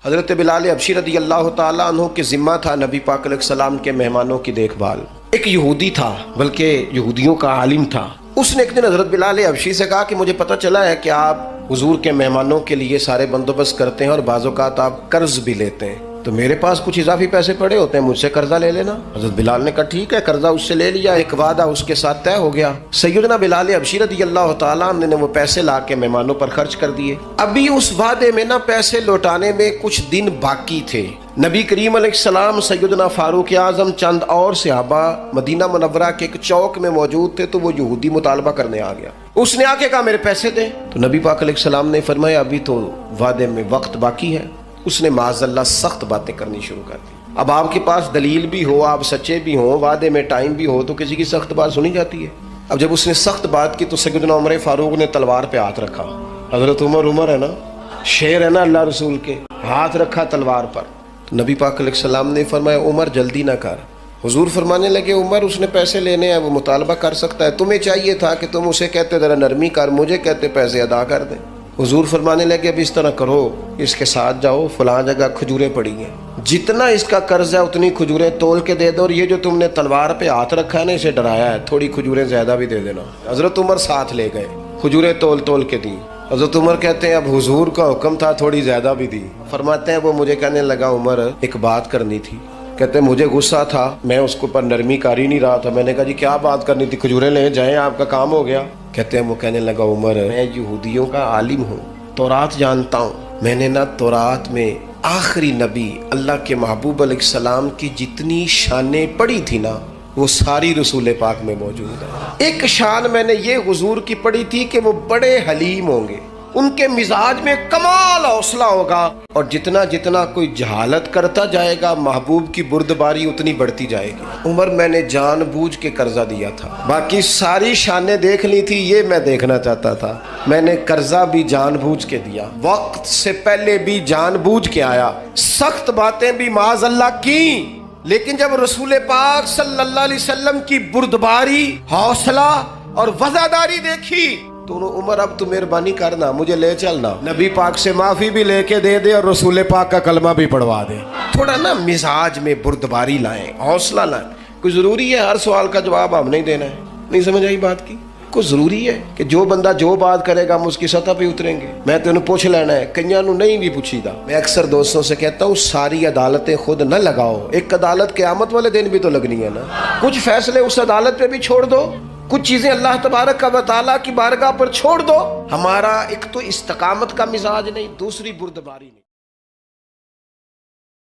حضرت بلال حبشی رضی اللہ تعالیٰ عنہ کے ذمہ تھا نبی پاک علیہ السلام کے مہمانوں کی دیکھ بھال۔ ایک یہودی تھا، بلکہ یہودیوں کا عالم تھا۔ اس نے ایک دن حضرت بلال حبشی سے کہا کہ مجھے پتہ چلا ہے کہ آپ حضور کے مہمانوں کے لیے سارے بندوبست کرتے ہیں اور بعض اوقات آپ قرض بھی لیتے ہیں، تو میرے پاس کچھ اضافی پیسے پڑے ہوتے ہیں، مجھ سے قرضہ لے لینا۔ حضرت بلال نے کہا ٹھیک ہے، قرضہ اس سے لے لیا، ایک وعدہ اس کے ساتھ طے ہو گیا۔ سیدنا بلال حبشی رضی اللہ تعالیٰ عنہ نے وہ پیسے لا کے مہمانوں پر خرچ کر دیے۔ ابھی اس وعدے میں نا پیسے لوٹانے میں کچھ دن باقی تھے۔ نبی کریم علیہ السلام، سیدنا فاروق اعظم، چند اور صحابہ مدینہ منورہ کے ایک چوک میں موجود تھے، تو وہ یہودی مطالبہ کرنے آ گیا۔ اس نے آ کے کہا میرے پیسے دیں، تو نبی پاک علیہ السلام نے فرمایا ابھی تو وعدے میں وقت باقی ہے۔ اس نے معاذ اللہ سخت باتیں کرنی شروع کر دی۔ اب آپ کے پاس دلیل بھی ہو، آپ سچے بھی ہوں، وعدے میں ٹائم بھی ہو، تو کسی کی سخت بات سنی جاتی ہے۔ اب جب اس نے سخت بات کی تو سیدنا عمر فاروق نے تلوار پہ ہاتھ رکھا۔ حضرت عمر ہے نا، شیر ہے نا اللہ رسول کے، ہاتھ رکھا تلوار پر۔ تو نبی پاک علیہ السلام نے فرمایا عمر جلدی نہ کر۔ حضور فرمانے لگے عمر اس نے پیسے لینے ہیں، وہ مطالبہ کر سکتا ہے، تمہیں چاہیے تھا کہ تم اسے کہتے ذرا نرمی کر، مجھے کہتے پیسے ادا کر دیں۔ حضور فرمانے لگے اب اس طرح کرو، اس کے ساتھ جاؤ، فلاں جگہ کھجوریں پڑی ہیں، جتنا اس کا قرض ہے اتنی کھجوریں تول کے دے دو، اور یہ جو تم نے تلوار پہ ہاتھ رکھا ہے نا، اسے ڈرایا ہے، تھوڑی کھجوریں زیادہ بھی دے دینا۔ حضرت عمر ساتھ لے گئے، کھجوریں تول کے دی۔ حضرت عمر کہتے ہیں اب حضور کا حکم تھا، تھوڑی زیادہ بھی دی۔ فرماتے ہیں وہ مجھے کہنے لگا عمر ایک بات کرنی تھی۔ کہتے ہیں مجھے غصہ تھا، میں اس کو پر نرمی کر ہی نہیں رہا تھا۔ میں نے کہا جی کیا بات کرنی تھی، کھجوریں لے جائیں، آپ کا کام ہو گیا۔ کہتے ہیں وہ کہنے لگا عمر میں یہودیوں کا عالم ہوں، تورات جانتا ہوں، میں نے نا تورات میں آخری نبی اللہ کے محبوب علیہ السلام کی جتنی شانیں پڑھی تھی نا، وہ ساری رسول پاک میں موجود ہے۔ ایک شان میں نے یہ حضور کی پڑھی تھی کہ وہ بڑے حلیم ہوں گے، ان کے مزاج میں کمال حوصلہ ہوگا، اور جتنا جتنا کوئی جہالت کرتا جائے گا محبوب کی بردباری اتنی بڑھتی جائے گی۔ عمر میں نے جان بوجھ کے قرضہ دیا تھا، باقی ساری شانیں دیکھ لی تھی، یہ میں دیکھنا چاہتا تھا، میں نے قرضہ بھی جان بوجھ کے دیا، وقت سے پہلے بھی جان بوجھ کے آیا، سخت باتیں بھی معاذ اللہ کی، لیکن جب رسول پاک صلی اللہ علیہ وسلم کی بردباری، حوصلہ اور وفاداری دیکھی تو عمر اب تو مہربانی کرنا، مجھے لے چلنا، نبی پاک سے معافی بھی لے کے دے دے اور رسول پاک کا کلمہ بھی پڑھوا دے۔ تھوڑا نا مزاج میں بردباری لائیں، حوصلہ لائیں۔ کوئی ضروری ہے ہر سوال کا جواب ہم نہیں دینا ہے؟ نہیں سمجھ آئی بات کی؟ کوئی ضروری ہے کہ جو بندہ جو بات کرے گا ہم اس کی سطح پہ اتریں گے؟ میں تینوں پوچھ لینا ہے، کئیاں نو نہیں بھی پوچھی دا۔ میں اکثر دوستوں سے کہتا ہوں ساری عدالتیں خود نہ لگاؤ، ایک عدالت قیامت والے دن بھی تو لگنی ہے نا، کچھ فیصلے اس عدالت پہ بھی چھوڑ دو، کچھ چیزیں اللہ تبارک و تعالیٰ کی بارگاہ پر چھوڑ دو۔ ہمارا ایک تو استقامت کا مزاج نہیں، دوسری بردباری نہیں۔